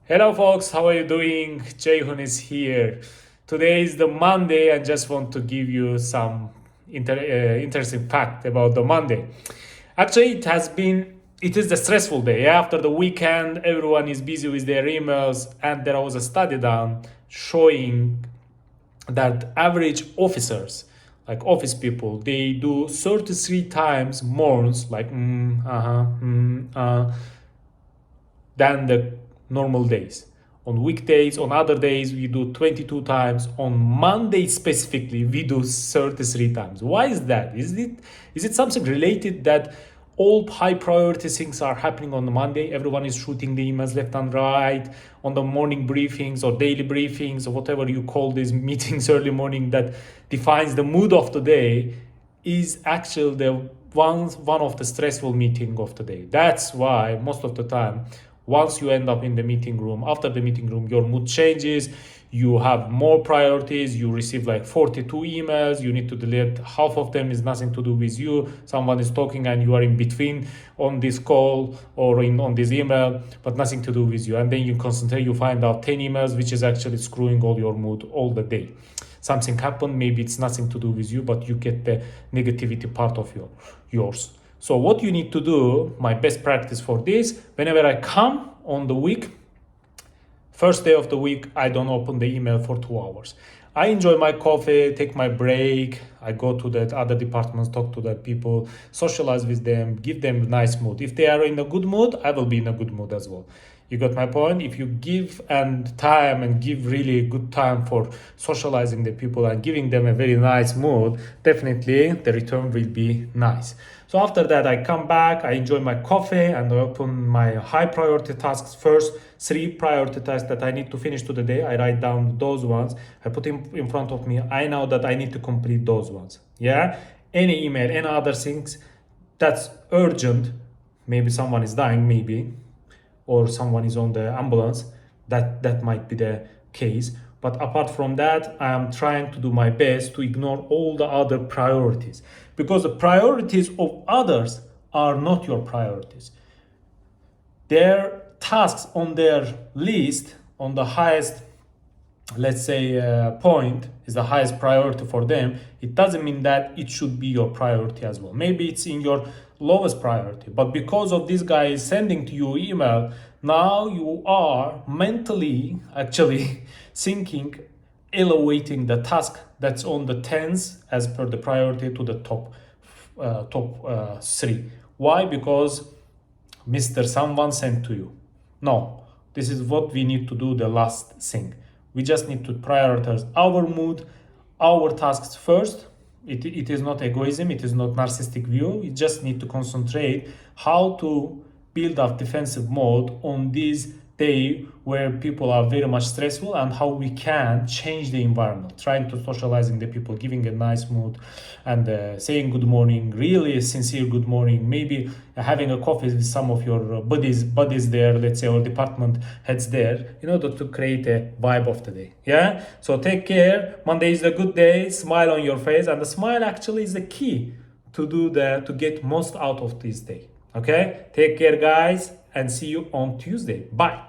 Hello, folks. How are you doing? Jayhun is here. Today is the Monday, and just want to give you some interesting fact about the Monday. Actually, it is the stressful day. Yeah? After the weekend, everyone is busy with their emails, and there was a study done showing that average officers, like office people, they do 33 times more, like than the normal days. On weekdays, on other days, we do 22 times. On Monday specifically, we do 33 times. Why is that? Is it something related that all high priority things are happening on the Monday? Everyone is shooting the emails left and right on the morning briefings or daily briefings or whatever you call these meetings early morning that defines the mood of the day is actually the one of the stressful meeting of the day. That's why most of the time, once you end up in the meeting room, after the meeting room, your mood changes. You have more priorities. You receive like 42 emails. You need to delete half of them. Is nothing to do with you. Someone is talking and you are in between on this call or on this email, but nothing to do with you. And then you concentrate. You find out 10 emails, which is actually screwing all your mood all the day. Something happened. Maybe it's nothing to do with you, but you get the negativity part of yours. So what you need to do, my best practice for this, whenever I come on the week, first day of the week, I don't open the email for 2 hours. I enjoy my coffee, take my break. I go to the other departments, talk to the people, socialize with them, give them a nice mood. If they are in a good mood, I will be in a good mood as well. You got my point? If you give time and give really good time for socializing the people and giving them a very nice mood, definitely the return will be nice. So after that, I come back, I enjoy my coffee, and I open my high priority tasks first. 3 priority tasks that I need to finish to the day. I write down those ones. I put in front of me. I know that I need to complete those ones. Yeah. Any email, any other things that's urgent. Maybe someone is dying. Maybe or someone is on the ambulance, that might be the case. But apart from that, I am trying to do my best to ignore all the other priorities, because the priorities of others are not your priorities. Their tasks on their list, on the highest, let's say, point is the highest priority for them. It doesn't mean that it should be your priority as well. Maybe it's in your lowest priority, but because of this guy is sending to you email, now you are mentally actually thinking, elevating the task that's on the tens as per the priority to the top 3. Why? Because Mr. Someone sent to you. No, this is what we need to do, the last thing. We just need to prioritize our mood, our tasks first. It is not egoism, it is not narcissistic view. We just need to concentrate how to build up defensive mode on this day where people are very much stressful, and how we can change the environment, trying to socializing the people, giving a nice mood, and saying good morning, really a sincere good morning, maybe having a coffee with some of your buddies there, let's say, or department heads there, in order to create a vibe of the day. Yeah. So take care. Monday is a good day. Smile on your face, and the smile actually is the key to get most out of this day. Okay. Take care, guys, and see you on Tuesday. Bye.